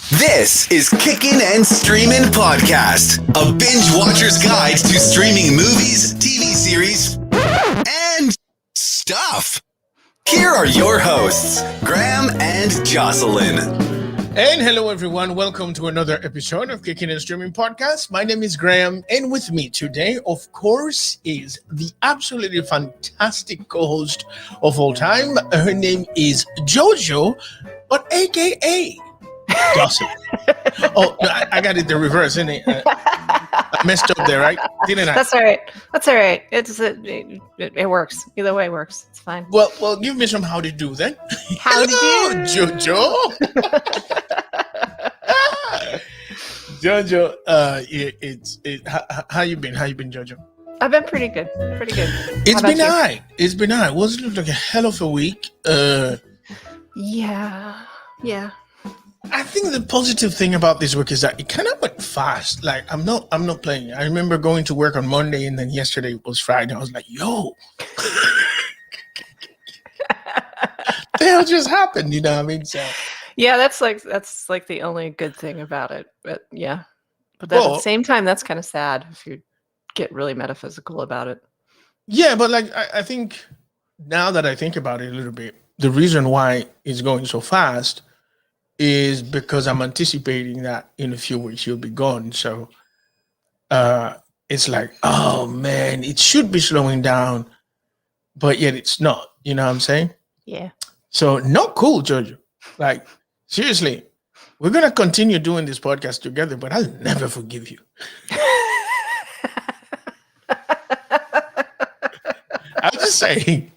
This is Kickin' and Streamin' Podcast, a binge watcher's guide to streaming movies, TV series, and stuff. Here are your hosts, Graham and Jocelyn. And hello, everyone. Welcome to another episode of Kickin' and Streaming Podcast. My name is Graham, and with me today, of course, is the absolutely fantastic co-host of all time. Her name is Jojo, but AKA Jocelyn. Oh, no, I got it the reverse, innit? I messed up there, right? Didn't I? That's all right. It works. Either way works. It's fine. Well, give me some how to do then. How to do, Jojo. Jojo, how you been? How you been, Jojo? I've been pretty good. Pretty good. It's been alright. It's been alright. Was it like a hell of a week? Yeah. I think the positive thing about this week is that it kind of went fast. Like I'm not playing. I remember going to work on Monday, and then yesterday was Friday. I was like, "Yo, the hell just happened?" You know what I mean? So yeah, that's like the only good thing about it. But yeah, but at the same time, that's kind of sad if you get really metaphysical about it. Yeah, but like I think now that I think about it a little bit, the reason why it's going so fast is because I'm anticipating that in a few weeks you'll be gone. So it's like, oh man, it should be slowing down, but yet it's not. You know what I'm saying? Yeah. So not cool, Jojo. Like seriously, we're gonna continue doing this podcast together, but I'll never forgive you. I'm just saying.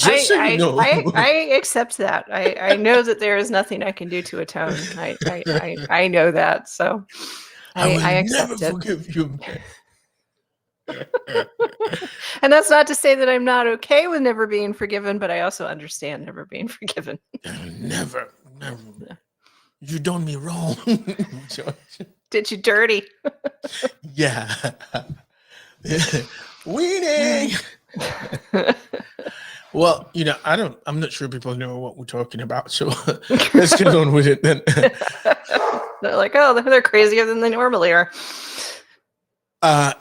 I accept that. I know that there is nothing I can do to atone. I know that. So I accept never forgive you. And that's not to say that I'm not okay with never being forgiven, but I also understand never being forgiven. Never. You done me wrong. Did you dirty? Yeah. Weenie. Well, I'm not sure people know what we're talking about, so let's get on with it then. They're like, oh, they're crazier than they normally are.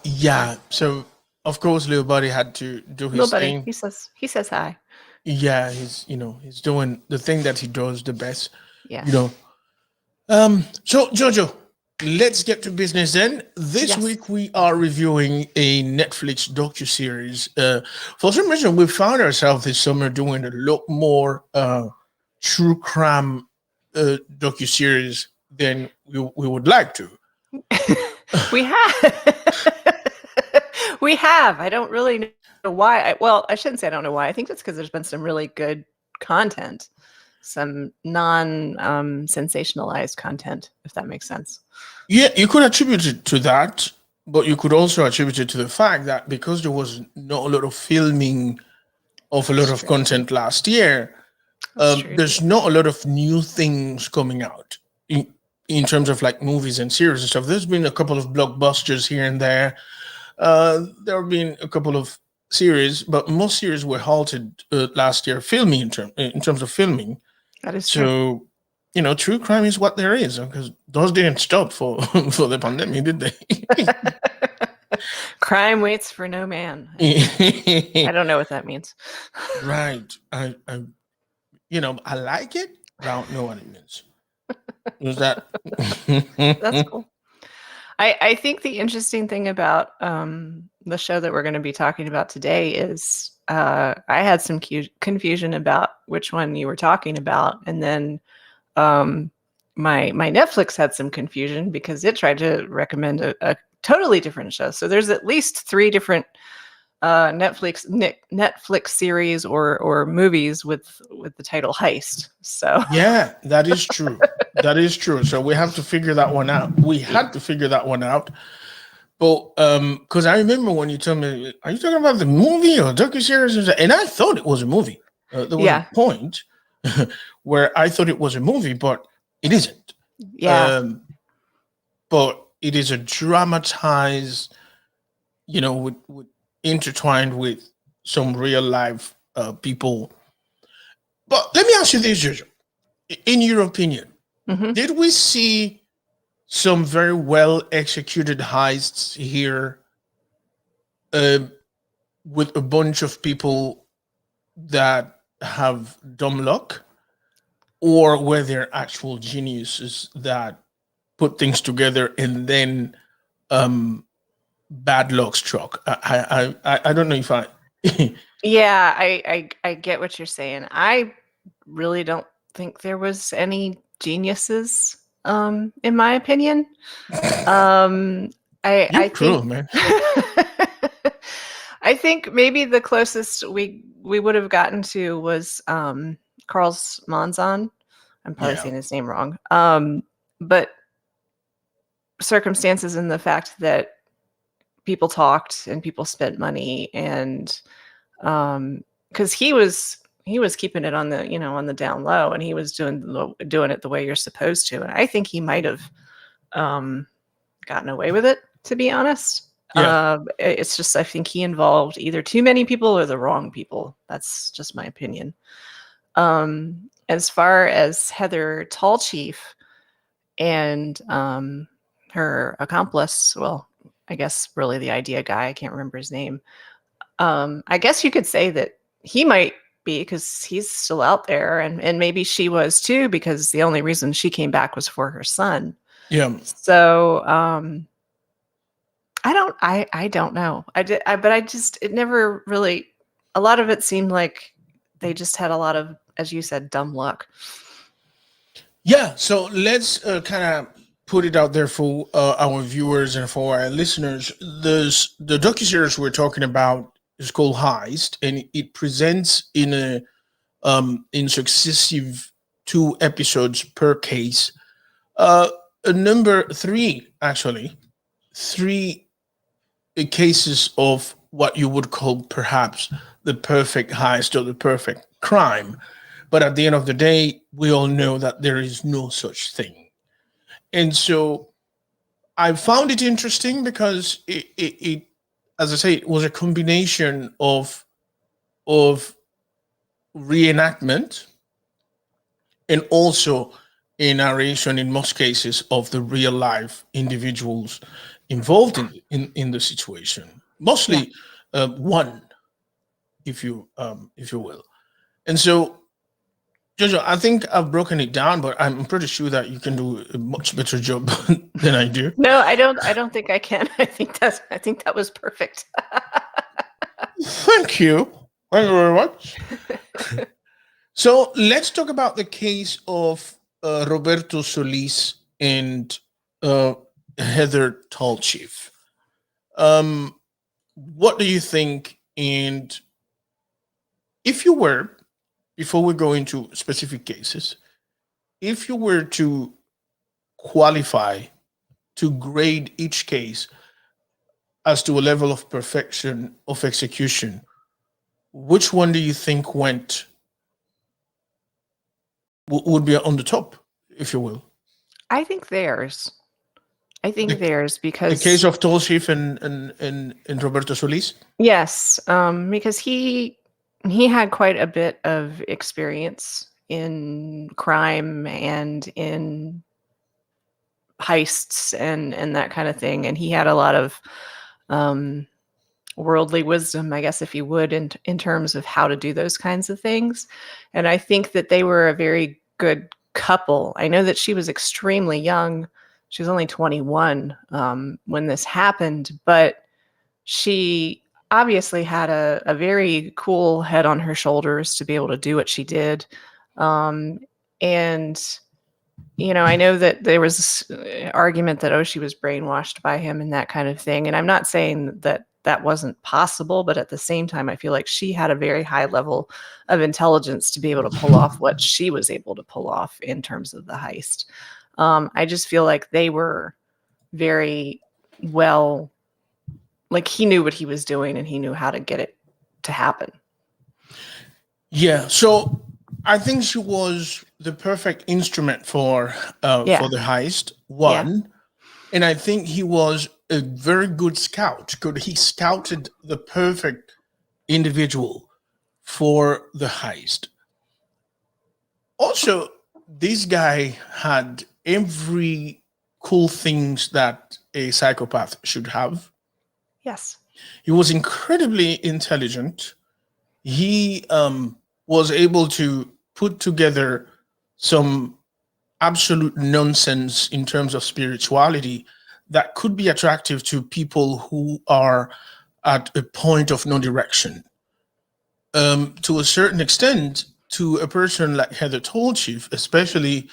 Yeah. So of course, little buddy had to do his thing. He says hi. Yeah, he's doing the thing that he does the best. Yeah. So Jojo, let's get to business then. This week we are reviewing a Netflix docuseries. For some reason, we found ourselves this summer doing a lot more true crime docuseries than we would like to. We have. We have. I don't really know why. I shouldn't say I don't know why. I think that's because there's been some really good content, some non-sensationalized content, if that makes sense. Yeah, you could attribute it to that, but you could also attribute it to the fact that because there was not a lot of filming of a lot of content last year, there's not a lot of new things coming out in terms of like movies and series and stuff. There's been a couple of blockbusters here and there. There have been a couple of series, but most series were halted last year filming in terms of filming. That is true. So, true crime is what there is, because those didn't stop for the pandemic, did they? Crime waits for no man. I don't know what that means. Right. I like it, but I don't know what it means. Was that? That's cool. I think the interesting thing about the show that we're going to be talking about today is I had some confusion about which one you were talking about, and then my Netflix had some confusion because it tried to recommend a totally different show. So there's at least 3 different Netflix series or movies with the title Heist. So yeah, that is true. That is true. So we have to figure that one out. We had to figure that one out. But because I remember when you told me, are you talking about the movie or docuseries? And I thought it was a movie. There was a point where I thought it was a movie, but it isn't. Yeah. But it is a dramatized, with intertwined with some real life people. But let me ask you this, Jojo. In your opinion, Mhm. Did we see some very well executed heists here uh, with a bunch of people that have dumb luck? Or were there actual geniuses that put things together and then bad luck struck? I don't know if I. Yeah, I get what you're saying. I really don't think there was any geniuses, in my opinion. Um, You're I cruel, think man. I think maybe the closest we would have gotten to was Carl's Monzon. I'm probably Yeah, saying his name wrong. But circumstances in the fact that people talked and people spent money and because he was keeping it on the on the down low, and he was doing it the way you're supposed to, and I think he might have um gotten away with it, to be honest. yeah, It's just I think he involved either too many people or the wrong people. That's just my opinion. As far as Heather Tallchief and her accomplice, well, I guess really the idea guy, I can't remember his name. I guess you could say that he might be because he's still out there, and maybe she was too because the only reason she came back was for her son. yeah. So I don't know. But I just it never really. A lot of it seemed like they just had a lot of, as you said, dumb luck. Yeah, so let's kind of put it out there for our viewers and for our listeners. The docuseries we're talking about is called Heist, and it presents in successive 2 episodes per case. Uh, number three, actually, three cases of what you would call perhaps the perfect heist or the perfect crime. But at the end of the day, we all know that there is no such thing. And so I found it interesting because it as I say, it was a combination of reenactment and also a narration in most cases of the real life individuals involved in the situation. Yeah. Mostly one, if you will. And so Jojo, I think I've broken it down, but I'm pretty sure that you can do a much better job than I do. No, I don't think I can. I think that was perfect. Thank you. Thank you very much. So let's talk about the case of Roberto Solis and uh, Heather Tallchief. Um, what do you think? And if you were, before we go into specific cases, if you were to qualify to grade each case as to a level of perfection of execution, which one do you think would be on the top, if you will? I think theirs. I think The, theirs the case because of Tolshiff and Roberto Solis? yes, because he had quite a bit of experience in crime and in heists and that kind of thing, and he had a lot of um, worldly wisdom, I guess, if you would, in terms of how to do those kinds of things. And I think that they were a very good couple. I know that she was extremely young. She was only 21 when this happened, but she obviously had a very cool head on her shoulders to be able to do what she did. Um, and I know that there was this argument that, oh, she was brainwashed by him and that kind of thing. And I'm not saying that that wasn't possible, but at the same time, I feel like she had a very high level of intelligence to be able to pull off what she was able to pull off in terms of the heist. I just feel like they were very well, like he knew what he was doing and he knew how to get it to happen. Yeah. So I think she was the perfect instrument for Yeah. the heist. Yeah. One, and I think he was a very good scout. He scouted the perfect individual for the heist. Also, this guy had every cool things that a psychopath should have. Yes. He was incredibly intelligent. He was able to put together some absolute nonsense in terms of spirituality that could be attractive to people who are at a point of no direction. To a certain extent, to a person like Heather Tolchief, especially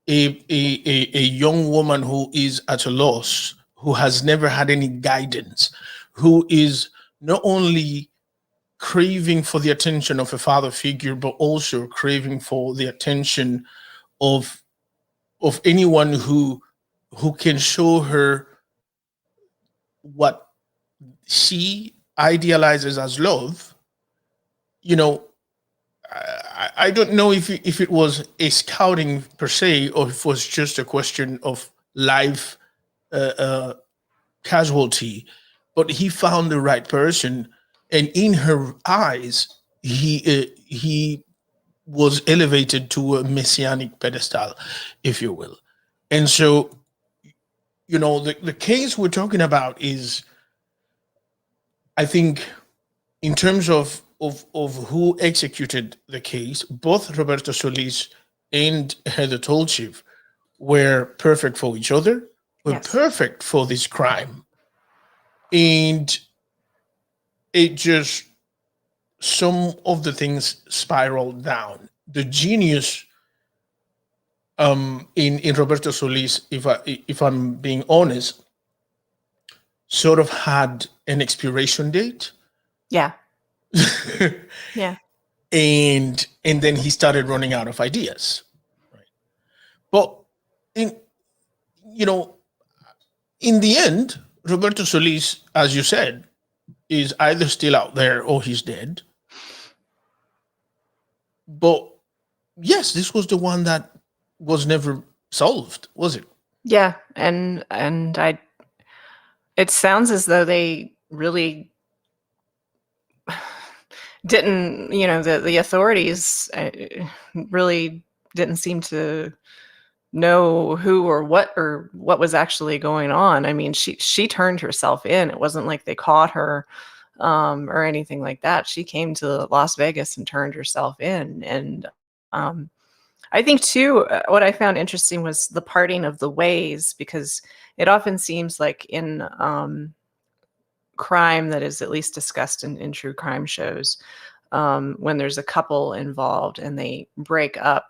a young woman who is at a loss, who has never had any guidance, who is not only craving for the attention of a father figure, but also craving for the attention of anyone who can show her what she idealizes as love. You know, I don't know if it was a scouting per se, or if it was just a question of life casualty, but he found the right person, and in her eyes, he was elevated to a messianic pedestal, if you will. And so, the case we're talking about is, I think, in terms of who executed the case, both Roberto Solis and Heather Tolchief were perfect for each other, were Yes. perfect for this crime. And it just, some of the things spiraled down. The genius in Roberto Solis, if I'm being honest, sort of had an expiration date. Yeah. Yeah. And then he started running out of ideas. Right. But in in the end, Roberto Solis, as you said, is either still out there or he's dead. But yes, this was the one that was never solved, was it? Yeah, and it sounds as though they really didn't, the authorities really didn't seem to know who or what was actually going on. I mean, she turned herself in. It wasn't like they caught her or anything like that. She came to Las Vegas and turned herself in. And I think too, what I found interesting was the parting of the ways, because it often seems like in crime that is at least discussed in true crime shows, when there's a couple involved and they break up,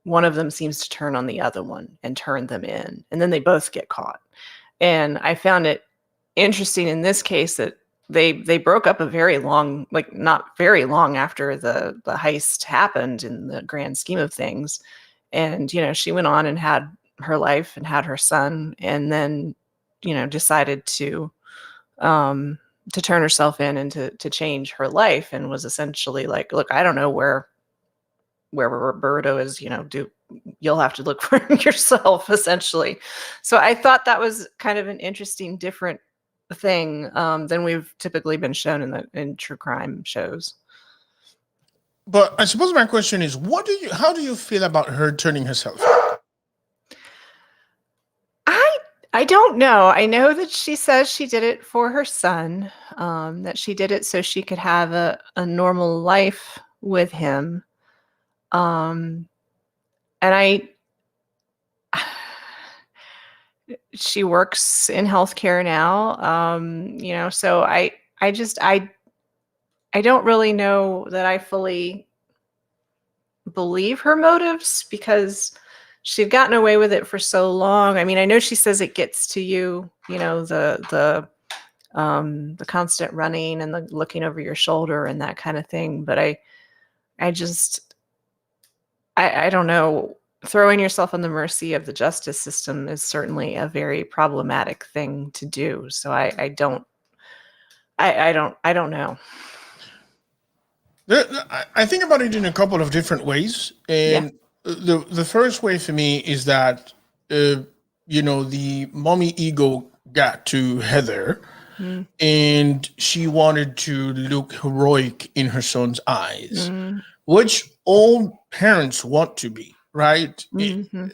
one of them seems to turn on the other one and turn them in, and then they both get caught. And I found it interesting in this case that they broke up a very long, like not very long after the heist happened in the grand scheme of things. And, she went on and had her life and had her son, and then, decided to turn herself in and to change her life, and was essentially like, look, I don't know where Roberto is, you'll have to look for him yourself, essentially. So I thought that was kind of an interesting, different thing than we've typically been shown in true crime shows. But I suppose my question is, how do you feel about her turning herself in? I don't know. I know that she says she did it for her son, that she did it so she could have a normal life with him. And she works in healthcare now. So I don't really know that I fully believe her motives, because she'd gotten away with it for so long. I mean, I know she says it gets to you, the constant running and the looking over your shoulder and that kind of thing. But I don't know. Throwing yourself on the mercy of the justice system is certainly a very problematic thing to do. So I don't know. I think about it in a couple of different ways, and the first way for me is that the mommy ego got to Heather, and she wanted to look heroic in her son's eyes, which all parents want to be. right? Mm-hmm.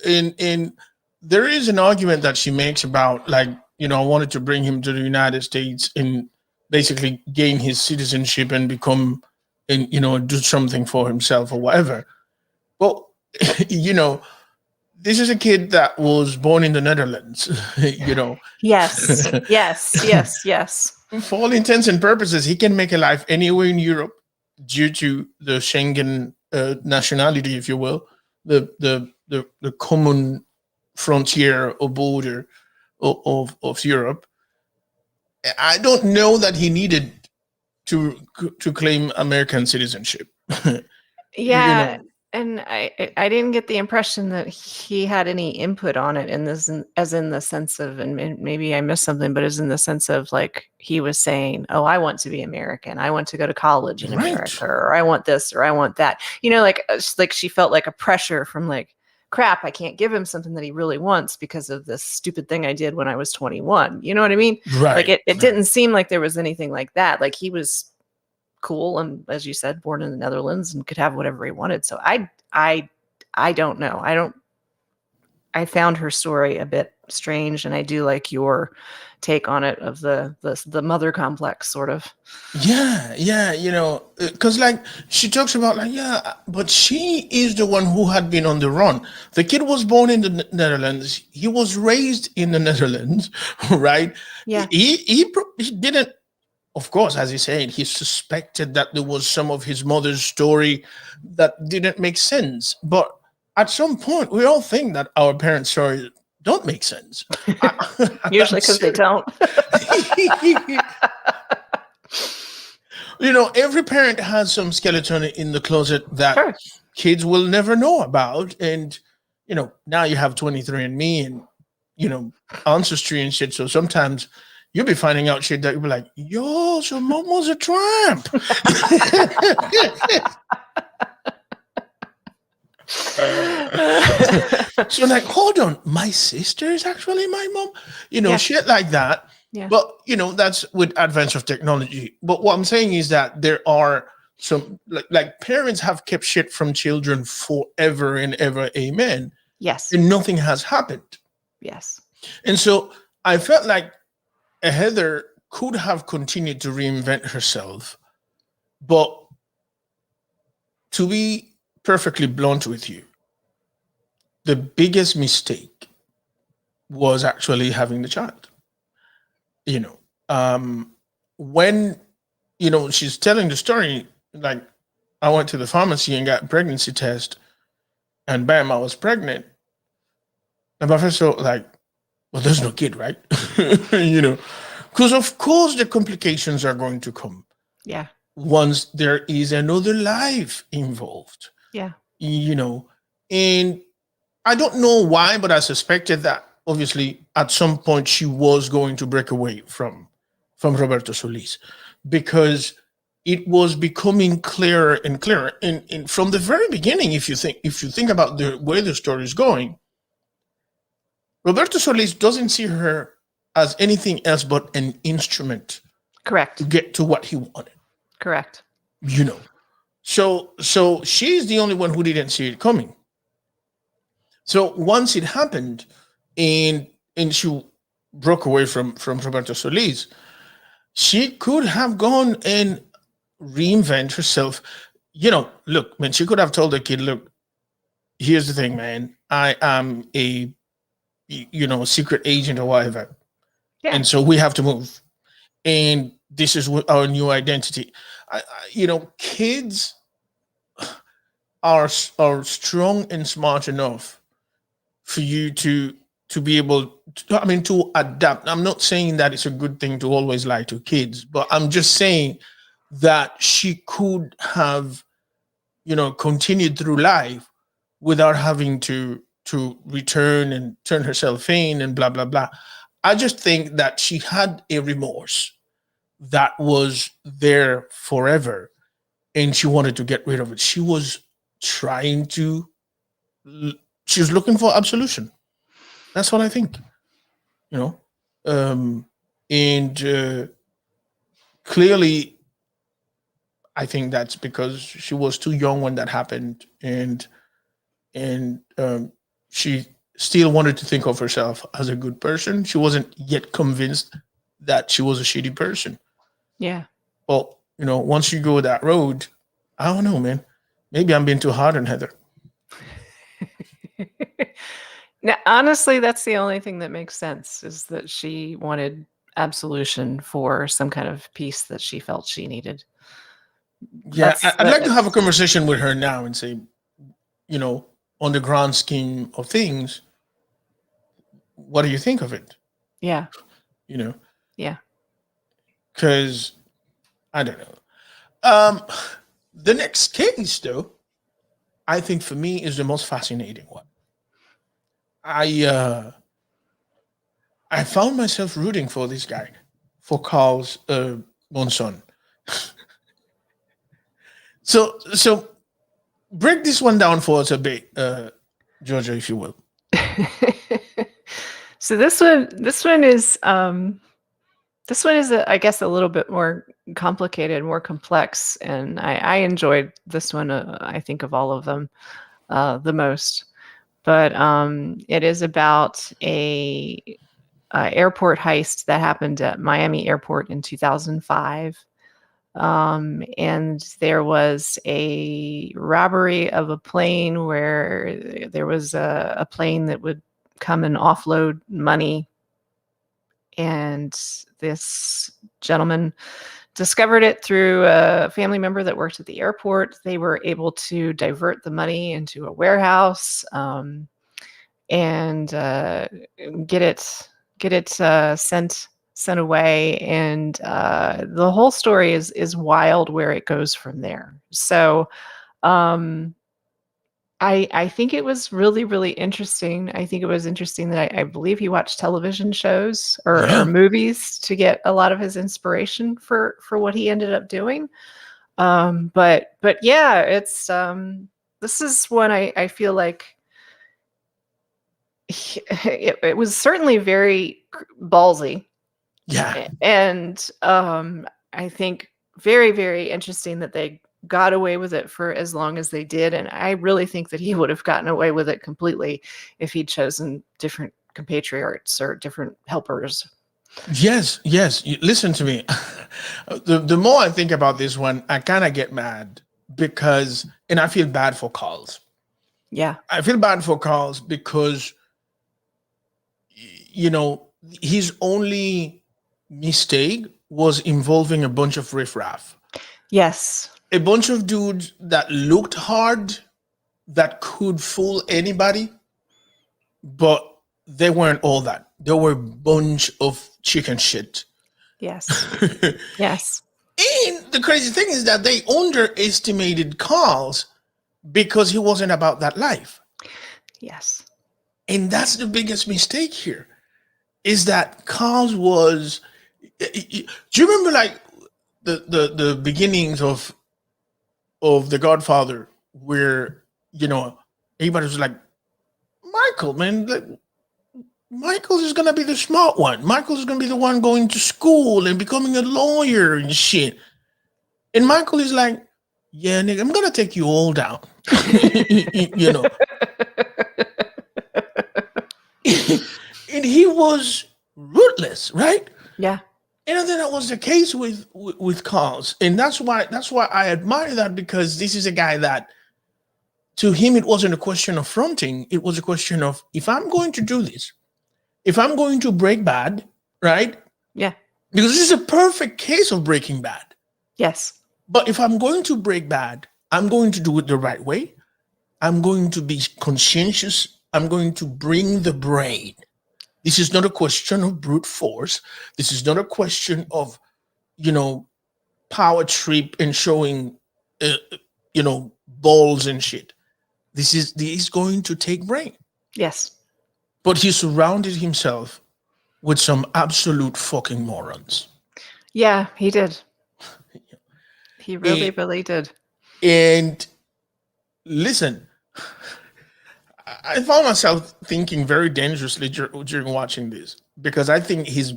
In there is an argument that she makes about, like, I wanted to bring him to the United States and basically gain his citizenship and become, and do something for himself or whatever. Well, you know, this is a kid that was born in the Netherlands. Yes, yes, yes, yes. For all intents and purposes, he can make a life anywhere in Europe due to the Schengen nationality, if you will, the common frontier or border of Europe. I don't know that he needed to claim American citizenship. you Yeah, know, and I didn't get the impression that he had any input on it in this, as in the sense of, and maybe I missed something, but as in the sense of, like, he was saying, "Oh, I want to be American. I want to go to college in right? America, or I want this, or I want that." Like she felt like a pressure from, like, crap, I can't give him something that he really wants because of this stupid thing I did when I was 21. You know what I mean? Like, Right. it didn't seem like there was anything like that. Like, he was cool and, as you said, born in the Netherlands and could have whatever he wanted. So I don't know. I found her story a bit strange, and I do like your take on it of the mother complex, sort of. Yeah, because, like, she talks about, like, yeah, but she is the one who had been on the run. The kid was born in the Netherlands. He was raised in the Netherlands, right? Yeah. He didn't. Of course, as he said, he suspected that there was some of his mother's story that didn't make sense. But at some point, we all think that our parents' stories don't make sense. Usually because they don't. Every parent has some skeleton in the closet that Sure. kids will never know about. And, now you have 23andMe and, Ancestry and shit. So sometimes you'll be finding out shit that you'll be like, yo, so mom was a tramp. So, like, hold on, my sister is actually my mom, Yeah. shit like that. Yeah. But, that's with advance of technology. But what I'm saying is that there are some, like parents have kept shit from children forever and ever, amen. Yes. And nothing has happened. Yes. And so I felt like Heather could have continued to reinvent herself, but to be perfectly blunt with you, the biggest mistake was actually having the child. You know, when she's telling the story, like, I went to the pharmacy and got a pregnancy test, and bam, I was pregnant. And my first thought, like, well, there's no kid, right? Because of course the complications are going to come. Yeah. Once there is another life involved. Yeah. And I don't know why, but I suspected that obviously at some point she was going to break away from Roberto Solis, because it was becoming clearer and clearer. And from the very beginning, if you think about the way the story is going, Roberto Solis doesn't see her as anything else but an instrument. Correct. To get to what he wanted. Correct. So she's the only one who didn't see it coming. So once it happened, and she broke away from Roberto Solis, she could have gone and reinvent herself. Look, man, she could have told the kid, look, here's the thing, man. I am a secret agent or whatever. Yeah. And so we have to move. And this is our new identity. Kids are strong and smart enough for you to be able to adapt. I'm not saying that it's a good thing to always lie to kids, but I'm just saying that she could have, continued through life without having to return and turn herself in and blah, blah, blah. I just think that she had a remorse that was there forever, and she wanted to get rid of it. She was looking for absolution. That's what I think. And clearly, I think that's because she was too young when that happened, and and she still wanted to think of herself as a good person. She wasn't yet convinced that she was a shitty person. Yeah. Well, once you go that road, I don't know, man. Maybe I'm being too hard on Heather. Now, honestly, that's the only thing that makes sense, is that she wanted absolution for some kind of peace that she felt she needed. Yeah, I'd like to have a conversation with her now and say, on the grand scheme of things, what do you think of it? Yeah. Yeah. Yeah. Because I don't know. The next case, though, I think for me is the most fascinating one. I found myself rooting for this guy, for Carl's one son. So break this one down for us a bit, Georgia, if you will. So this one is I guess a little bit more complicated, more complex, and I enjoyed this one. I think of all of them the most, but it is about a airport heist that happened at Miami Airport in 2005. And there was a robbery of a plane where there was a plane that would come and offload money. And this gentleman discovered it through a family member that worked at the airport. They were able to divert the money into a warehouse and get it sent away. And the whole story is wild where it goes from there. So I think it was really, really interesting. I think it was interesting that I believe he watched television shows or movies to get a lot of his inspiration for what he ended up doing. But yeah, it's this is one I feel like it was certainly very ballsy. Yeah. And I think very, very interesting that they got away with it for as long as they did. And I really think that he would have gotten away with it completely if he'd chosen different compatriots or different helpers. Yes. Listen to me. The more I think about this one, I kind of get mad and I feel bad for Carls. Yeah. I feel bad for Carls because, his only mistake was involving a bunch of riffraff. Yes. A bunch of dudes that looked hard, that could fool anybody, but they weren't all that. They were a bunch of chicken shit. Yes. Yes. And the crazy thing is that they underestimated Carl's because he wasn't about that life. Yes. And that's the biggest mistake here, is that Carl's was... Do you remember like the beginnings of The Godfather, where everybody was like, Michael, man, Michael is gonna be the smart one. Michael's gonna be the one going to school and becoming a lawyer and shit. And Michael is like, yeah, nigga, I'm gonna take you all down. And he was ruthless, right? Yeah. And then that was the case with Carls. And that's why I admire that, because this is a guy that, to him, it wasn't a question of fronting. It was a question of, if I'm going to do this, if I'm going to break bad, right? Yeah. Because this is a perfect case of breaking bad. Yes. But if I'm going to break bad, I'm going to do it the right way. I'm going to be conscientious. I'm going to bring the brain. This is not a question of brute force. This is not a question of, power trip and showing, balls and shit. This is going to take brain. Yes. But he surrounded himself with some absolute fucking morons. Yeah, he did. He really, really did. And listen, I found myself thinking very dangerously during watching this, because I think his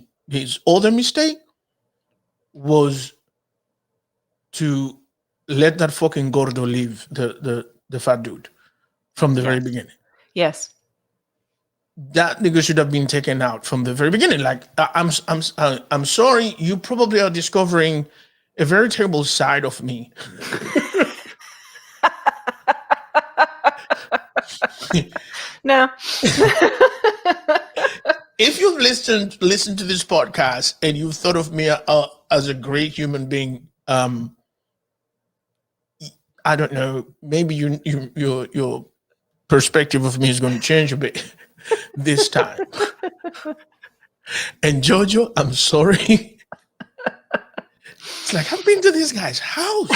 other mistake was to let that fucking gordo leave, the fat dude. from the very beginning. Yes. That nigga should have been taken out from the very beginning. Like, I'm sorry, you probably are discovering a very terrible side of me. No. If you've listened to this podcast and you've thought of me as a great human being, I don't know, maybe your perspective of me is going to change a bit this time. And Jojo, I'm sorry. It's like, I've been to this guy's house.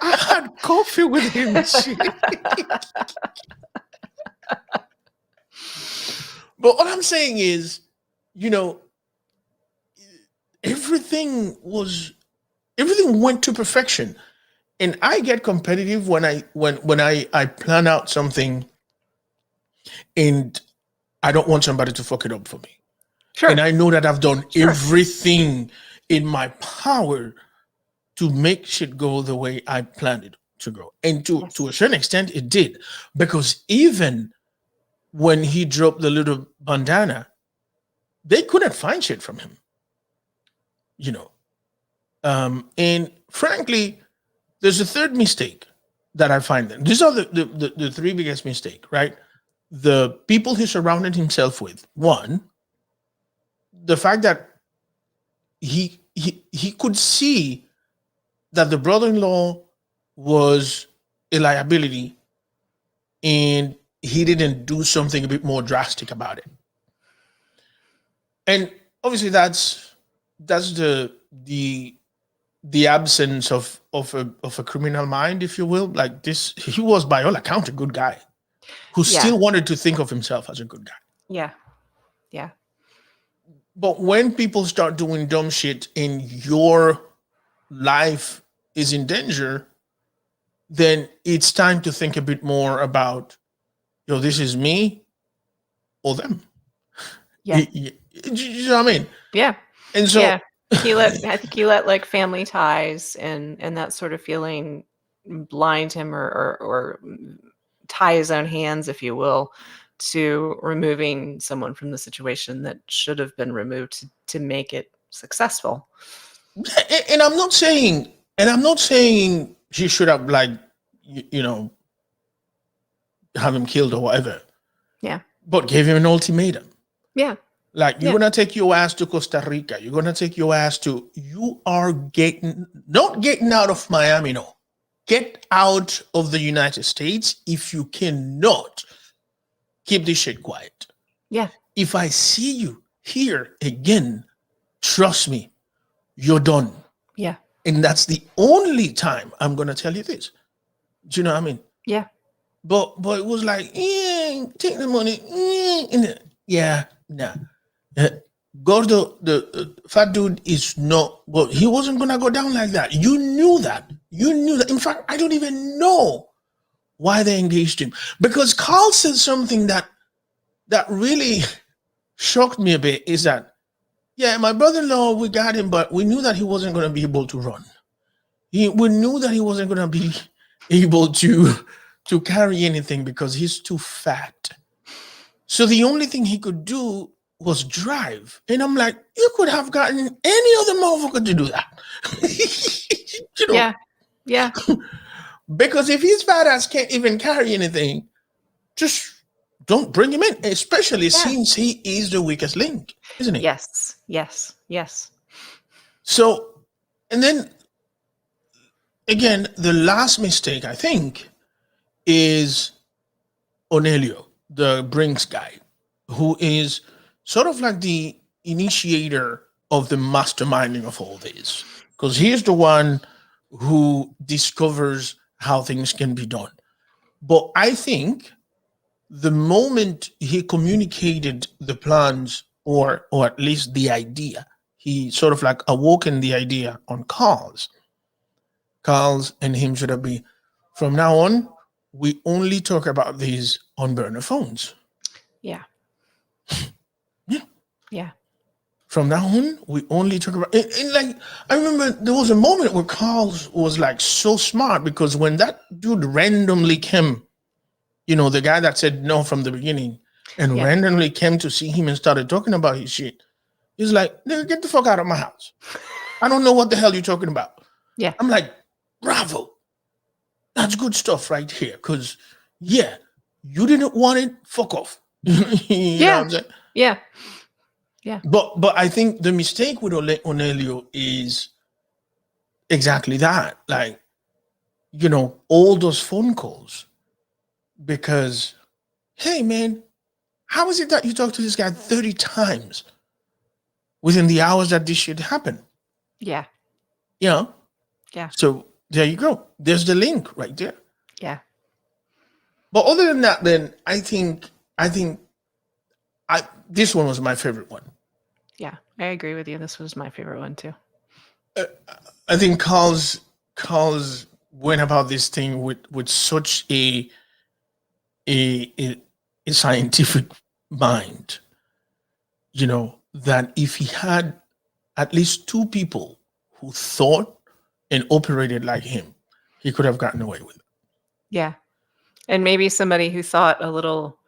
I had coffee with him. But what I'm saying is, everything went to perfection. And I get competitive when I plan out something and I don't want somebody to fuck it up for me. Sure. And I know that I've done everything in my power to make shit go the way I planned it to go. And to a certain extent, it did. Because even when he dropped the little bandana, they couldn't find shit from him. And frankly, there's a third mistake that I find. These are the three biggest mistakes, right? The people he surrounded himself with. One, the fact that he could see that the brother-in-law was a liability and he didn't do something a bit more drastic about it. And obviously that's the absence of a criminal mind, if you will. Like this, he was by all accounts a good guy who still wanted to think of himself as a good guy. Yeah. Yeah. But when people start doing dumb shit and your life is in danger, then it's time to think a bit more about, this is me or them. Yeah. You know what I mean? Yeah. And so I think he let like family ties and that sort of feeling blind him or tie his own hands, if you will, to removing someone from the situation that should have been removed to make it successful. And I'm not saying he should have have him killed or whatever. Yeah. But gave him an ultimatum. Yeah. Like, you're going to take your ass to Costa Rica. You're going to take your ass to, you are not getting out of Miami, no. Get out of the United States if you cannot keep this shit quiet. Yeah. If I see you here again, trust me, you're done. Yeah. And that's the only time I'm going to tell you this. Do you know what I mean? Yeah. But it was like, take the money. Nah. Gordo, the fat dude is not, well, he wasn't going to go down like that. You knew that. In fact, I don't even know why they engaged him. Because Carl said something that really shocked me a bit, is that, my brother-in-law, we got him, but we knew that he wasn't going to be able to run. We knew that he wasn't going to be able to carry anything because he's too fat. So the only thing he could do was drive. And I'm like, you could have gotten any other motherfucker to do that. Yeah. Because if his fat ass can't even carry anything, just don't bring him in, especially since he is the weakest link, isn't he? Yes. So, and then again, the last mistake, I think, is Onelio, the Brinks guy, who is sort of like the initiator of the masterminding of all this. Because he's the one who discovers how things can be done. But I think the moment he communicated the plans, or at least the idea, he sort of like awoken the idea on Carl's and him should have been, from now on, we only talk about these on burner phones. Yeah. From now on, we only talk about it. And like, I remember there was a moment where Carl was like so smart, because when that dude randomly came the guy that said no from the beginning and randomly came to see him and started talking about his shit. He's like, nigga, get the fuck out of my house. I don't know what the hell you're talking about. Yeah. I'm like, bravo. That's good stuff right here. Because, you didn't want it, fuck off. You know what I'm saying? Yeah. Yeah. But I think the mistake with Onelio is exactly that. Like, all those phone calls. Because, hey, man, how is it that you talk to this guy 30 times within the hours that this shit happened? Yeah. Yeah. So there you go. There's the link right there. Yeah. But other than that, then I think this one was my favorite one. Yeah, I agree with you. This was my favorite one too. I think Carl's went about this thing with such a scientific mind, that if he had at least two people who thought and operated like him, he could have gotten away with it. Yeah. And maybe somebody who thought a little,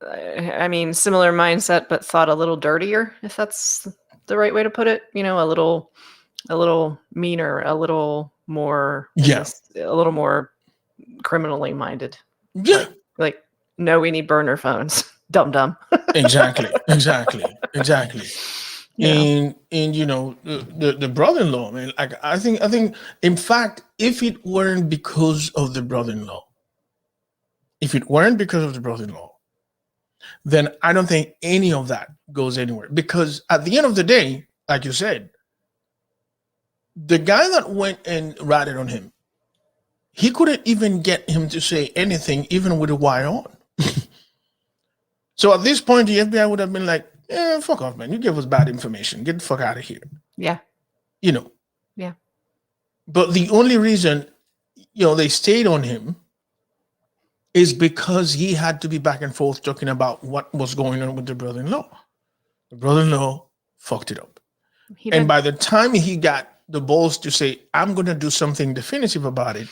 similar mindset, but thought a little dirtier, if that's the right way to put it, a little meaner, a little more, a little more criminally minded. Yeah. Like, no, we need burner phones. Dumb. Exactly. And the brother-in-law, man, like I think in fact, if it weren't because of the brother-in-law, then I don't think any of that goes anywhere. Because at the end of the day, like you said, the guy that went and ratted on him, he couldn't even get him to say anything, even with a wire on. So at this point, the FBI would have been like, yeah, fuck off, man. You gave us bad information. Get the fuck out of here. Yeah. Yeah. But the only reason, they stayed on him is because he had to be back and forth talking about what was going on with the brother-in-law. The brother-in-law fucked it up. And by the time he got the balls to say, I'm going to do something definitive about it,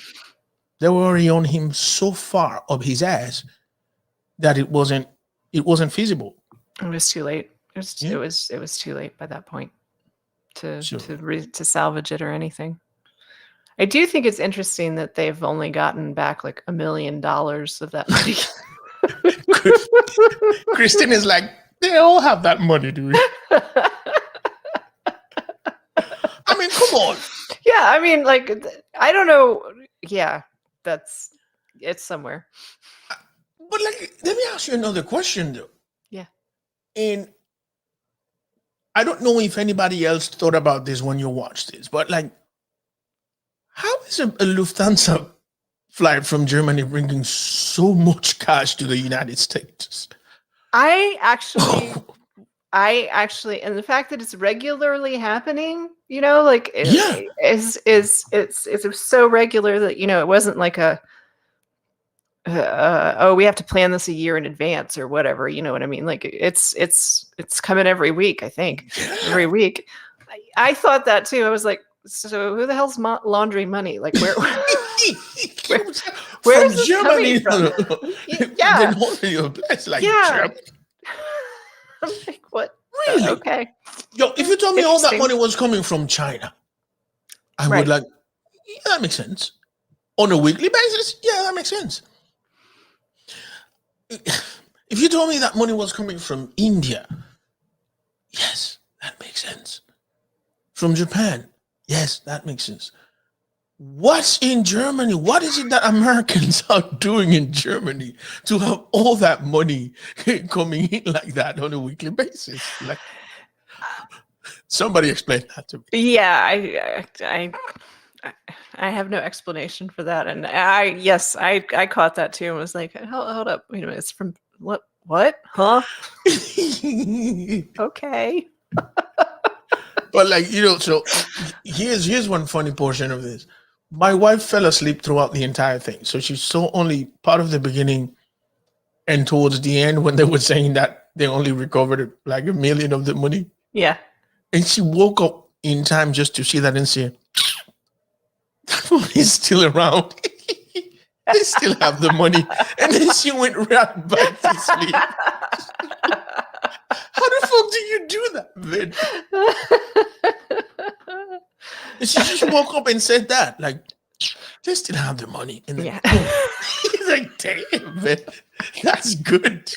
they were already on him so far up his ass that it wasn't feasible. It was too late. It was too late by that point to salvage it or anything. I do think it's interesting that they've only gotten back like $1 million of that money. Kristen is like, they all have that money, dude. I mean, come on. Yeah, I don't know. Yeah, it's somewhere. But let me ask you another question, though. Yeah. And I don't know if anybody else thought about this when you watched this, but how is a Lufthansa flight from Germany bringing so much cash to the United States? I actually, and the fact that it's regularly happening, it's so regular that it wasn't like a we have to plan this a year in advance or whatever. You know what I mean? Like it's coming every week. I think every week. I thought that too. I was like, so who the hell's laundry money? Like where is this Germany coming from? Yeah. Germany. I'm like, what? Really? Okay. Yo, if you told me all that money was coming from China, I would yeah, that makes sense. On a weekly basis, yeah, that makes sense. If you told me that money was coming from India, yes, that makes sense. From Japan, yes, that makes sense. What's in Germany? What is it that Americans are doing in Germany to have all that money coming in like that on a weekly basis? Somebody explain that to me. Yeah, I have no explanation for that, and I caught that too and was like, hold up, wait a minute, it's from what, huh? Okay. But so here's one funny portion of this. My wife fell asleep throughout the entire thing, so she saw only part of the beginning and towards the end when they were saying that they only recovered like $1 million of the money. Yeah. And she woke up in time just to see that and say, that money is still around. They still have the money. And then she went right back to sleep. How the fuck do you do that, man? And she just woke up and said that. Like, they still have the money. And then he's like, damn, man, that's good.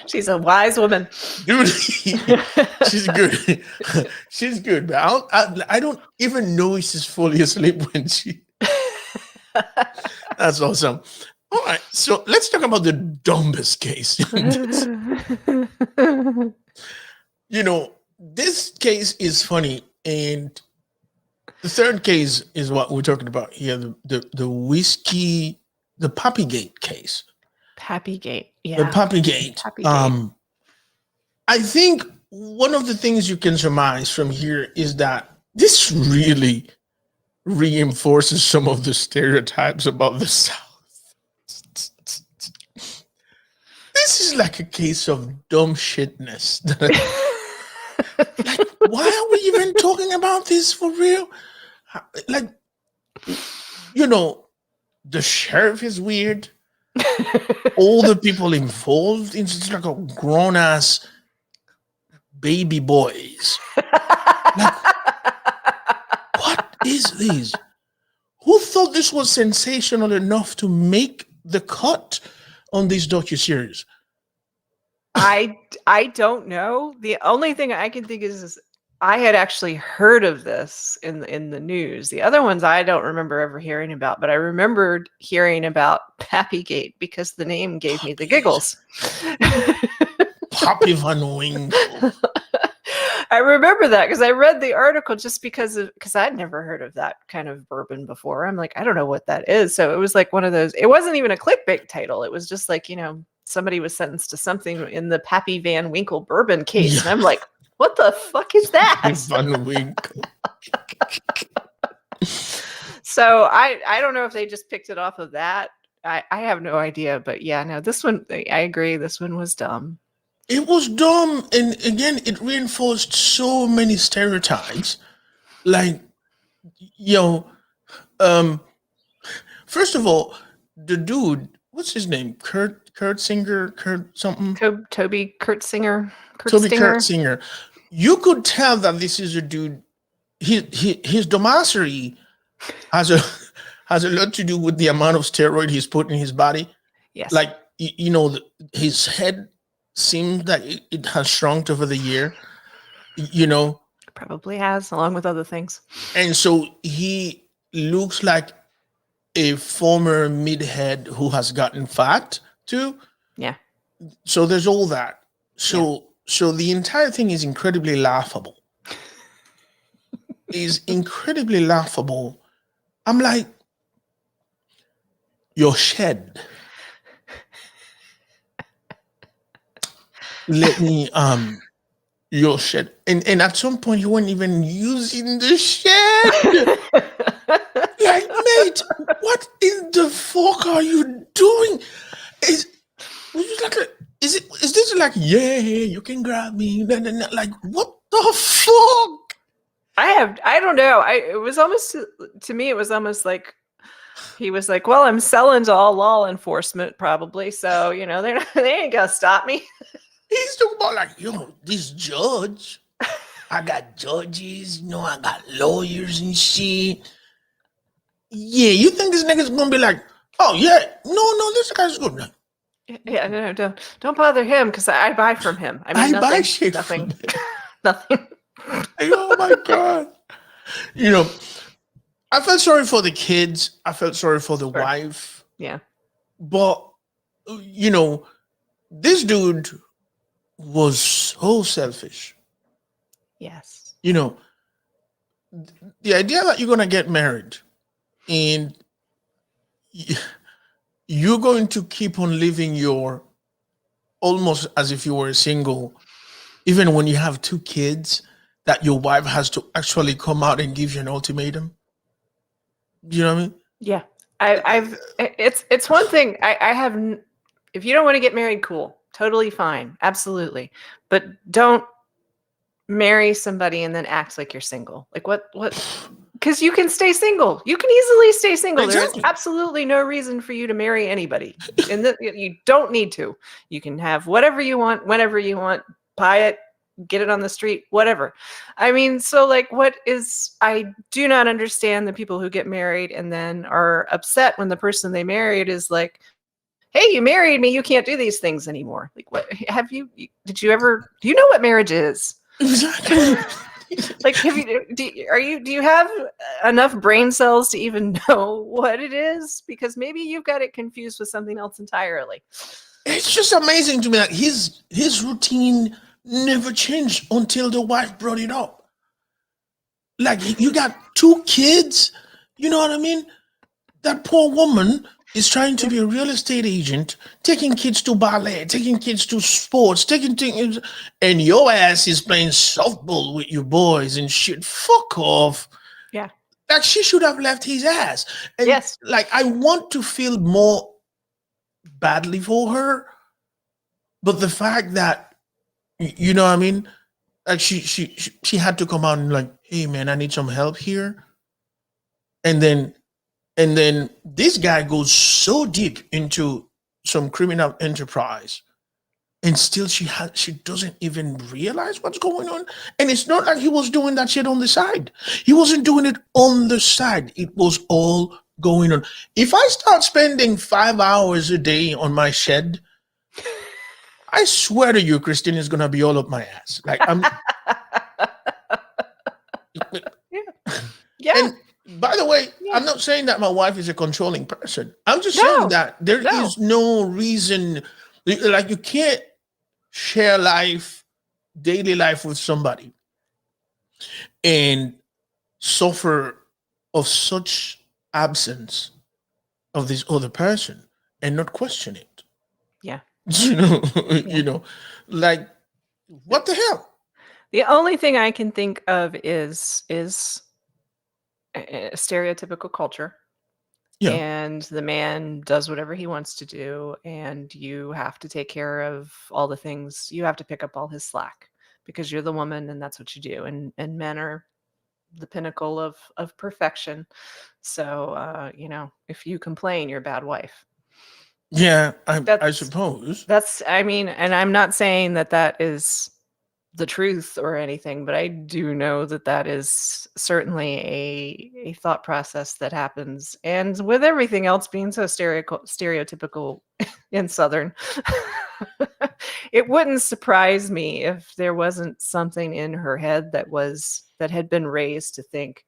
She's a wise woman. Dude, she's good. She's good, but I don't even know she's fully asleep when she... That's awesome. All right, so let's talk about the dumbest case. This case is funny, and the third case is what we're talking about here, the whiskey, the Pappygate case. Pappygate, yeah. The Pappygate. I think one of the things you can surmise from here is that this really reinforces some of the stereotypes about the South. This is like a case of dumb shitness. Like, why are we even talking about this for real? Like, the sheriff is weird. All the people involved, it's just like a grown-ass baby boys. Like, what is this? Who thought this was sensational enough to make the cut on this docuseries? I don't know. The only thing I can think is I had actually heard of this in the news. The other ones I don't remember ever hearing about, but I remembered hearing about Pappygate because the name gave me the giggles. Pappy Van Winkle. I remember that because I read the article just because I'd never heard of that kind of bourbon before. I'm like, I don't know what that is. So it was like one of those. It wasn't even a clickbait title. It was just like, somebody was sentenced to something in the Pappy Van Winkle bourbon case, and I'm like, what the fuck is that? Van Winkle. So I don't know if they just picked it off of that. I have no idea, but yeah, no, this one, I agree. This one was dumb. It was dumb, and again, it reinforced so many stereotypes. Like, first of all, the dude, what's his name? Kurt something? Toby Kurtzinger. Toby Kurtzinger. You could tell that this is a dude. His dumbassery has a lot to do with the amount of steroid he's put in his body. Yes. Like, his head seems that it has shrunk over the year. Probably has, along with other things. And so he looks like a former midhead who has gotten fat too. Yeah. So there's all that. So the entire thing is incredibly laughable. I'm like, your shed. Let me your shed. And at some point you weren't even using the shed. Like, mate, what in the fuck are you doing? Is this like, yeah, you can grab me? Like, what the fuck? I don't know. It was almost, to me, it was almost like he was like, well, I'm selling to all law enforcement probably. So, they ain't gonna stop me. He's talking about like, this judge. I got judges, I got lawyers and shit. Yeah, you think this nigga's gonna be like, oh yeah, no, this guy's good. Yeah, no, don't bother him because I buy from him. I mean, buy shit nothing, from him. nothing. Oh my god! I felt sorry for the kids. I felt sorry for the wife. Yeah, but this dude was so selfish. Yes. The idea that you're gonna get married and you're going to keep on living almost as if you were single, even when you have 2 kids, that your wife has to actually come out and give you an ultimatum. You know what I mean? Yeah. It's one thing I have, if you don't want to get married, cool. Totally fine. Absolutely. But don't marry somebody and then act like you're single. Like what? because you can stay single. You can easily stay single. Exactly. There's absolutely no reason for you to marry anybody. You don't need to. You can have whatever you want, whenever you want, buy it, get it on the street, whatever. I mean, so like, I do not understand the people who get married and then are upset when the person they married is like, hey, you married me, you can't do these things anymore. Like, what do you know what marriage is? Exactly. Like, do you have enough brain cells to even know what it is? Because maybe you've got it confused with something else entirely. It's just amazing to me that his routine never changed until the wife brought it up. Like, you got 2 kids, you know what I mean? That poor woman is trying to be a real estate agent, taking kids to ballet, taking kids to sports, and your ass is playing softball with your boys and shit. Fuck off. Yeah. Like, she should have left his ass. And yes. Like, I want to feel more badly for her, but the fact that, you know what I mean? Like, she had to come out and like, hey man, I need some help here. And then this guy goes so deep into some criminal enterprise, and still she doesn't even realize what's going on. And it's not like he was doing that shit on the side. He wasn't doing it on the side. It was all going on. If I start spending 5 hours a day on my shed, I swear to you, Christine is gonna be all up my ass. Like, I'm. Yeah. And by the way, I'm not saying that my wife is a controlling person. I'm just saying that there is no reason, like, you can't share daily life with somebody and suffer of such absence of this other person and not question it. Yeah. You know, like, what the hell? The only thing I can think of is a stereotypical culture. Yeah. And the man does whatever he wants to do, and you have to take care of all the things. You have to pick up all his slack because you're the woman, and that's what you do. And men are the pinnacle of perfection. So if you complain, you're a bad wife. Yeah, I suppose. And I'm not saying that is the truth or anything, but I do know that is certainly a thought process that happens. And with everything else being so stereotypical in Southern, it wouldn't surprise me if there wasn't something in her head that had been raised to think,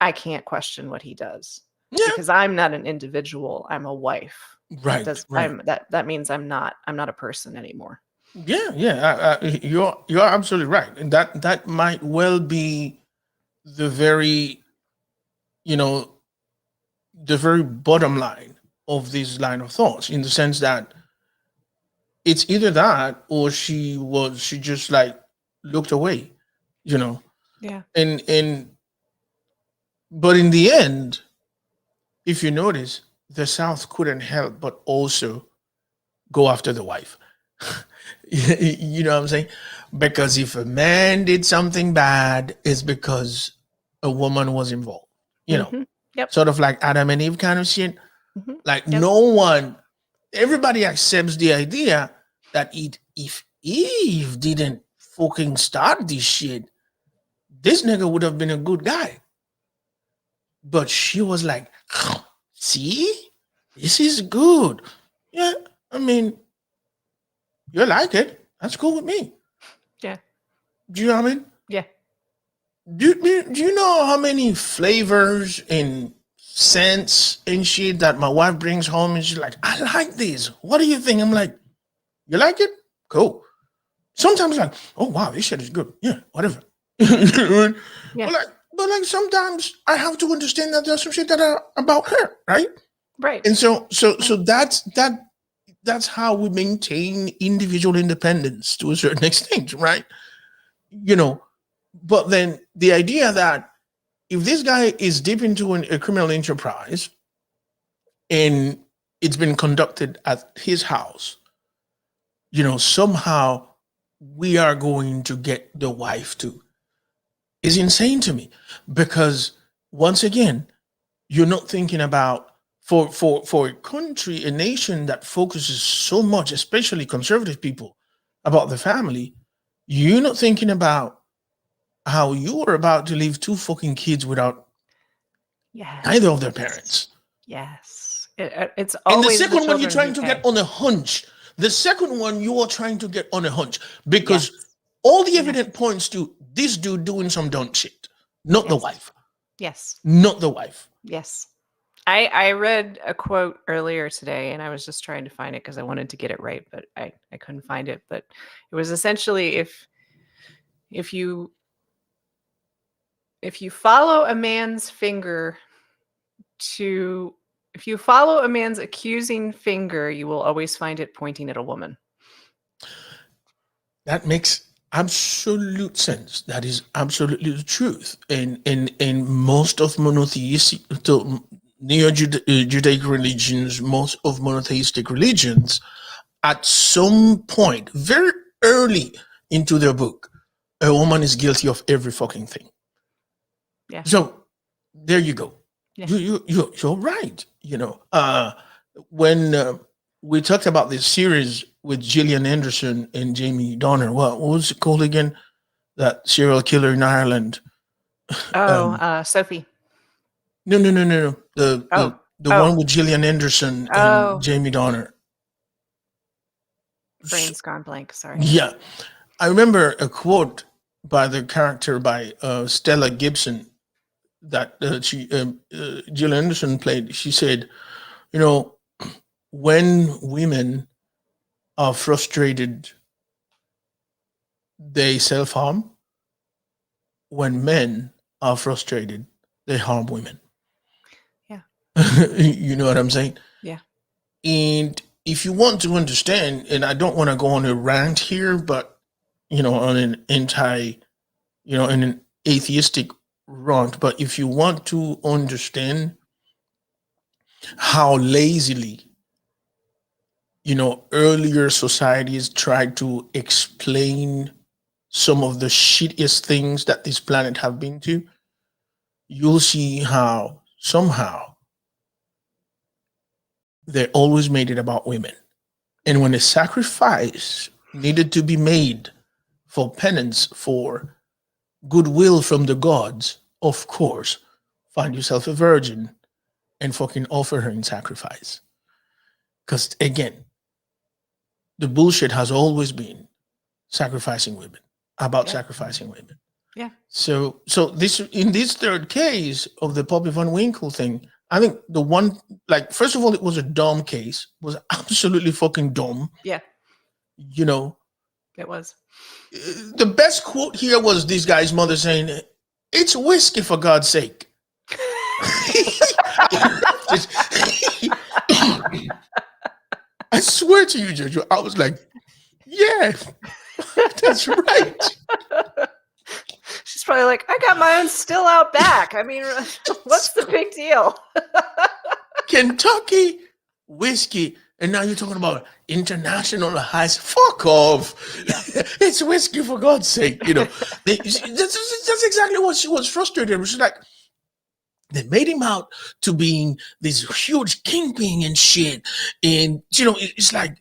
I can't question what he does because I'm not an individual. I'm a wife. Right. That means I'm not a person anymore. Yeah. You're absolutely right, and that might well be the very, the very bottom line of this line of thoughts, in the sense that it's either that or she just like looked away, Yeah. And but in the end, if you notice, the South couldn't help but also go after the wife. You know what I'm saying? Because if a man did something bad, it's because a woman was involved. Yep. Sort of like Adam and Eve kind of shit. Mm-hmm. Like, everybody accepts the idea that if Eve didn't fucking start this shit, this nigga would have been a good guy. But she was like, see, this is good. Yeah, I mean, you like it. That's cool with me. Yeah. Do you know what I mean? Yeah. Do you know how many flavors and scents and shit that my wife brings home, and she's like, I like this. What do you think? I'm like, you like it? Cool. Sometimes like, oh wow, this shit is good. Yeah, whatever. Yeah. But like sometimes I have to understand that there's some shit that are about her, right? Right. And so that's how we maintain individual independence to a certain extent, right? But then the idea that if this guy is deep into a criminal enterprise and it's been conducted at his house, somehow we are going to get the wife too, is insane to me, because once again, you're not thinking about for a country, a nation that focuses so much, especially conservative people, about the family. You're not thinking about how you are about to leave two fucking kids without either of their parents. Yes. It's And the always the second one, you're children trying who to pay. get on a hunch. The second one, you are trying to get on a hunch because Yes. all the Yes. evidence points to this dude doing some dumb shit, not the Yes. wife, Yes. not the wife. Yes. I read a quote earlier today and I was just trying to find it because I wanted to get it right, but I couldn't find it. But it was essentially if you follow a man's finger to if you follow a man's accusing finger, you will always find it pointing at a woman. That makes absolute sense. That is absolutely the truth. In most of monotheistic, neo-Judaic religions, most of monotheistic religions, at some point, very early into their book, a woman is guilty of every fucking thing. Yeah. So there you go. Yeah. You're right. When we talked about this series with Gillian Anderson and Jamie Donner, what was it called again? That serial killer in Ireland. Sophie. No. The one with Gillian Anderson and Jamie Donner. Brain's gone blank. Sorry. Yeah, I remember a quote by the character by Stella Gibson that Gillian Anderson played. She said, when women are frustrated, they self-harm. When men are frustrated, they harm women. Yeah. You know what I'm saying? Yeah. And if you want to understand, and I don't want to go on a rant here, but on an in an atheistic rant, but if you want to understand how lazily earlier societies tried to explain some of the shittiest things that this planet have been to, you'll see how somehow they always made it about women. And when a sacrifice needed to be made for penance, for goodwill from the gods, of course, find yourself a virgin and fucking offer her in sacrifice. Because again, the bullshit has always been sacrificing women, about sacrificing women. Yeah. So this, in this third case of the Poppy Van Winkle thing, I think the one, like, first of all, it was a dumb case, it was absolutely fucking dumb. Yeah. It was. The best quote here was this guy's mother saying, "It's whiskey, for God's sake." I swear to you, Jojo, I was like, yeah, that's right. She's probably like, I got my own still out back. I mean, what's the big deal? Kentucky whiskey. And now you're talking about international Heist. Fuck off. Yeah. It's whiskey, for God's sake. That's exactly what she was frustrated with. She's like, they made him out to being this huge kingpin and shit. And, it's like,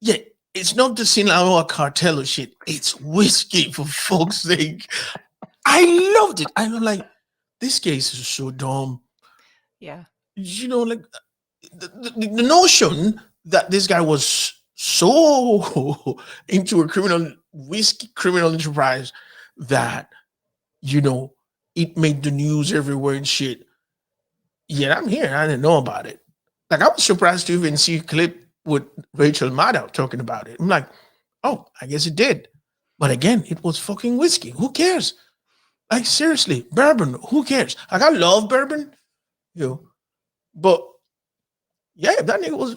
yeah, it's not the Sinaloa cartel of shit. It's whiskey, for fuck's sake. I loved it. I know, like, this case is so dumb. Yeah. Like, the notion that this guy was so into a criminal enterprise that, it made the news everywhere and shit. Yeah, I'm here. I didn't know about it. Like, I was surprised to even see a clip with Rachel Maddow talking about it. I'm like, oh, I guess it did. But again, it was fucking whiskey. Who cares? Like, seriously, bourbon. Who cares? Like, I love bourbon, but yeah, if that nigga was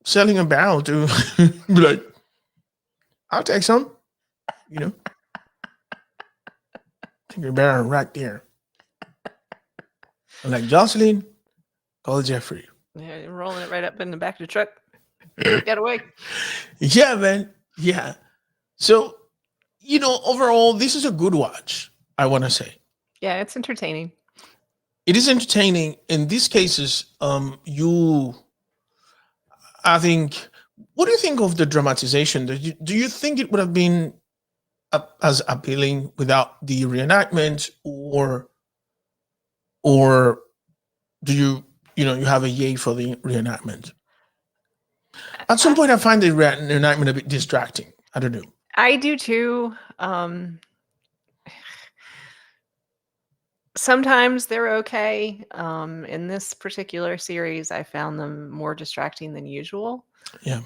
selling a barrel to be like, I'll take some, take your barrel right there. I'm like, Jocelyn, call Jeffrey. Yeah, you're rolling it right up in the back of the truck. Get away. Yeah, man. Yeah. So, overall, this is a good watch, I want to say. Yeah, it's entertaining. it is entertaining. In these cases, I think, what do you think of the dramatization? Do you think it would have been as appealing without the reenactment, or do you have a yay for the reenactment? At some point, I find the reenactment a bit distracting. I don't know. I do too. Sometimes they're okay. In this particular series, I found them more distracting than usual. Yeah.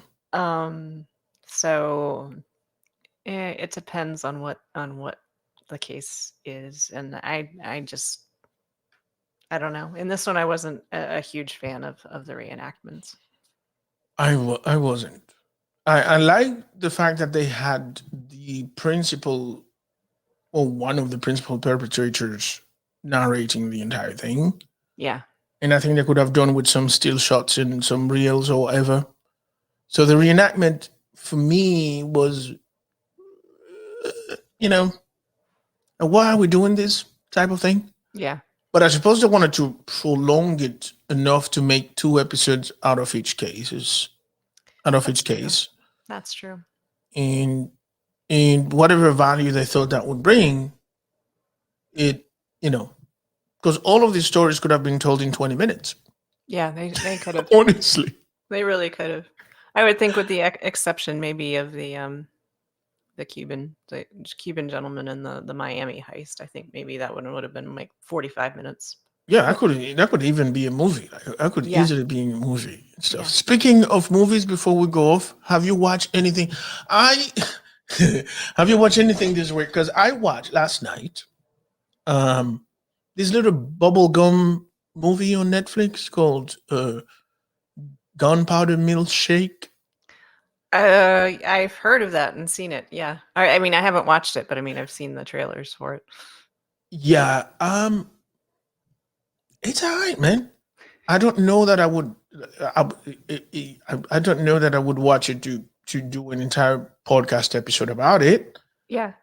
So it depends on what the case is, and I don't know. In this one, I wasn't a huge fan of the reenactments. I wasn't. I like the fact that they had the principal, or one of the principal perpetrators, narrating the entire thing. Yeah. And I think they could have done with some still shots and some reels or whatever. So the reenactment for me was, why are we doing this type of thing? Yeah. But I suppose they wanted to prolong it enough to make 2 episodes out of each case. That's true. And whatever value they thought that would bring, it, because all of these stories could have been told in 20 minutes. Yeah, they could have. Honestly. They really could have. I would think, with the exception maybe of the Cuban gentleman in the Miami heist. I think maybe that would have been like 45 minutes. Yeah, that could even be a movie. I could easily be in a movie and stuff. Yeah. Speaking of movies, before we go off, have you watched anything? Have you watched anything this week? Because I watched last night this little bubblegum movie on Netflix called Gunpowder Milkshake. I've heard of that and seen it. Yeah. I mean, I haven't watched it, but I mean, I've seen the trailers for it. Yeah. It's all right, man. I don't know that I would. I don't know that I would watch it to do an entire podcast episode about it. Yeah.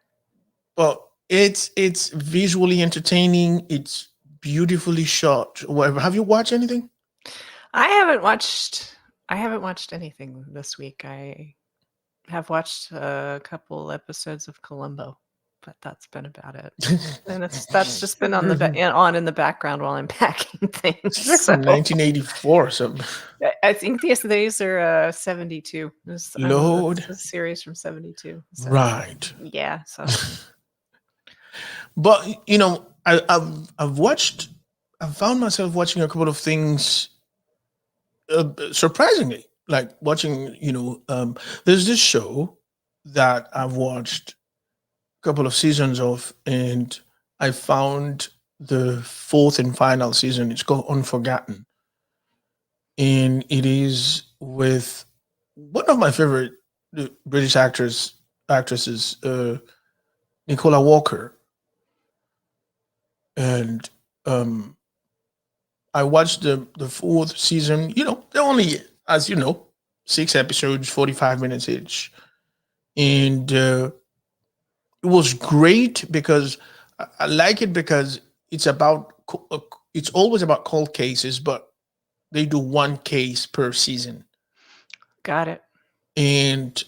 But it's visually entertaining. It's beautifully shot. Whatever. Have you watched anything? I haven't watched anything this week. I have watched a couple episodes of Columbo, but that's been about it. And that's just been on in the background while I'm packing things. It's from 1984 or something. I think these are 72. Lord. It's a series from 72. So, right. Yeah. So. But I've found myself watching a couple of things surprisingly, like watching, there's this show that I've watched a couple of seasons of, and I found the 4th and final season. It's called Unforgotten, and it is with one of my favorite British actresses, Nicola Walker. And I watched the 4th season. They're only, as 6 episodes, 45 minutes each, and it was great because I like it because it's always about cold cases, but they do one case per season. Got it. And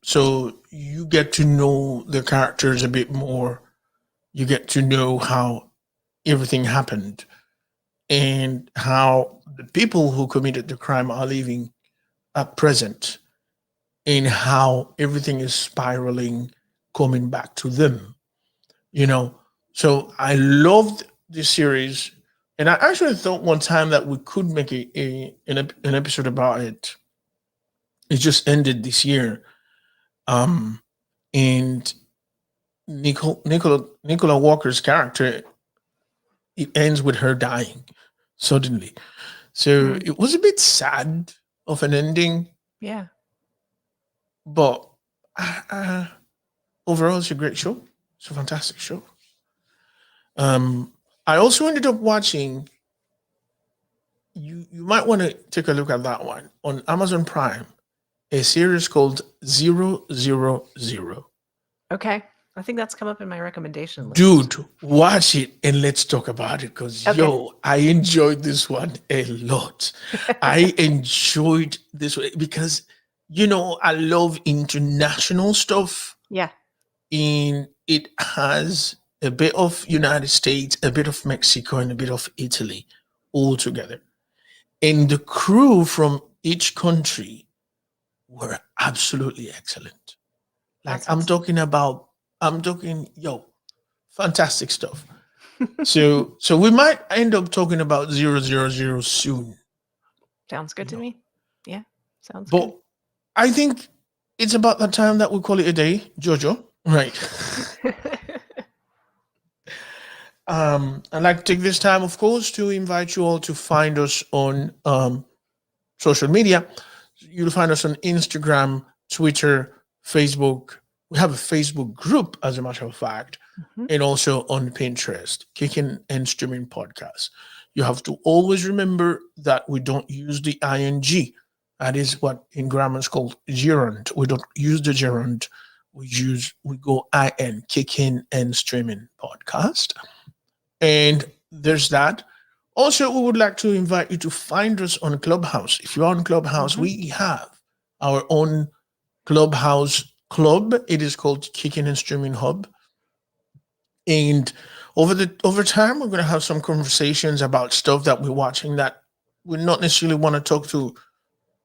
so you get to know the characters a bit more. You get to know how everything happened and how the people who committed the crime are living at present, and how everything is spiraling, coming back to them. So I loved this series, and I actually thought one time that we could make an episode about it. It just ended this year, and Nicola Walker's character, it ends with her dying suddenly. So it was a bit sad of an ending. Yeah. But overall, it's a great show. It's a fantastic show. I also ended up watching, you might want to take a look at that one, on Amazon Prime, a series called 000. Okay. I think that's come up in my recommendation list. Dude, watch it and let's talk about it because, Okay. I enjoyed this one a lot. I enjoyed this one because, I love international stuff. Yeah. And it has a bit of United States, a bit of Mexico, and a bit of Italy all together. And the crew from each country were absolutely excellent. Like That's I'm talking, fantastic stuff. So we might end up talking about 000 soon. Sounds good to me. Yeah. Sounds But good. I think it's about the time that we call it a day, Jojo. Right. I'd like to take this time, of course, to invite you all to find us on social media. You'll find us on Instagram, Twitter, Facebook. We have a Facebook group, as a matter of fact, and also on Pinterest, Kicking and Streaming Podcast. You have to always remember that we don't use the ing. That is what in grammar is called gerund. We don't use the gerund. We go in, Kicking and Streaming Podcast. And there's that. Also, we would like to invite you to find us on Clubhouse. If you're on Clubhouse, we have our own Clubhouse club. It is called Kicking and Streaming Hub. And over time, we're going to have some conversations about stuff that we're watching that we not necessarily want to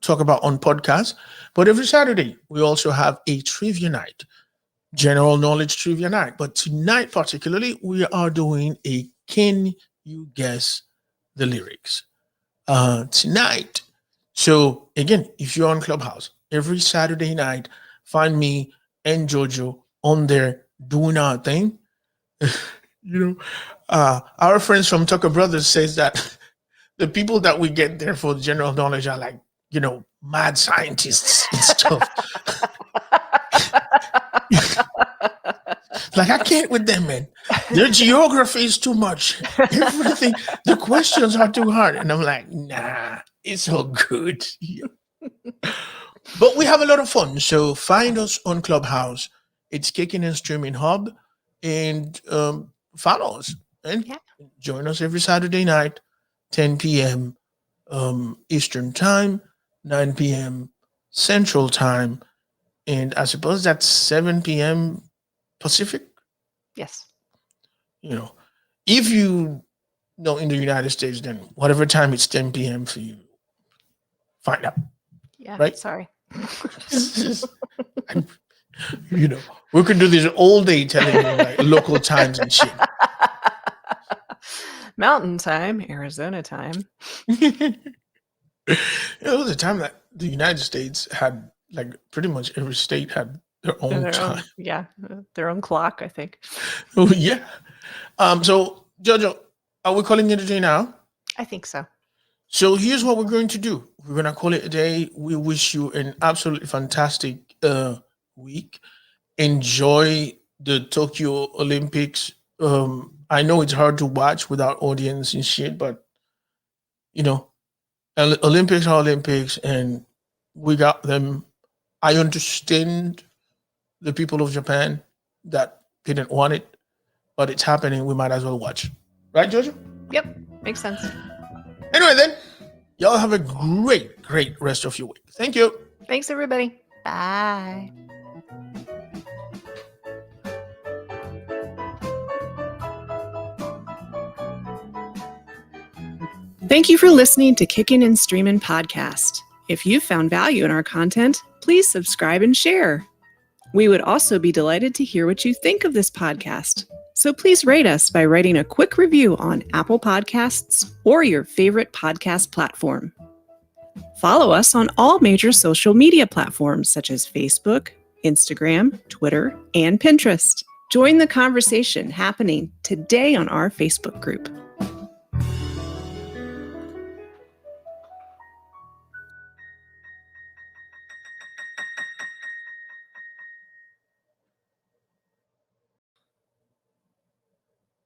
talk about on podcasts. But every Saturday, we also have a trivia night, general knowledge trivia night. But tonight, particularly, we are doing a Can You Guess the Lyrics tonight. So again, if you're on Clubhouse, every Saturday night, find me and Jojo on there doing our thing. Our friends from Tucker Brothers says that the people that we get there for general knowledge are like, mad scientists and stuff. Like, I can't with them, man. Their geography is too much. Everything, the questions are too hard. And I'm like, nah, it's all good. But we have a lot of fun. So find us on Clubhouse. It's Kicking and Streaming Hub. And follow us. And join us every Saturday night, 10 p.m. Eastern Time, 9 p.m. Central Time. And I suppose that's 7 p.m. Pacific. Yes. If you know in the United States, then whatever time it's 10 p.m. for you, find out. Yeah. Right? Sorry. We could do this all day telling you like local times and shit. Mountain time, Arizona time. It was a time that the United States had, like, pretty much every state had their own time. Their own clock, I think. Oh, yeah. So, Jojo, are we calling it a day now? I think so. So here's what we're going to do. We're going to call it a day. We wish you an absolutely fantastic week. Enjoy the Tokyo Olympics. I know it's hard to watch without audience and shit, but, Olympics are Olympics, and we got them. I understand the people of Japan that didn't want it, but it's happening. We might as well watch. Right, Jojo? Yep. Makes sense. Anyway, then, y'all have a great, great rest of your week. Thank you. Thanks, everybody. Bye. Thank you for listening to Kickin' and Streamin' Podcast. If you found value in our content, please subscribe and share. We would also be delighted to hear what you think of this podcast. So please rate us by writing a quick review on Apple Podcasts or your favorite podcast platform. Follow us on all major social media platforms such as Facebook, Instagram, Twitter, and Pinterest. Join the conversation happening today on our Facebook group.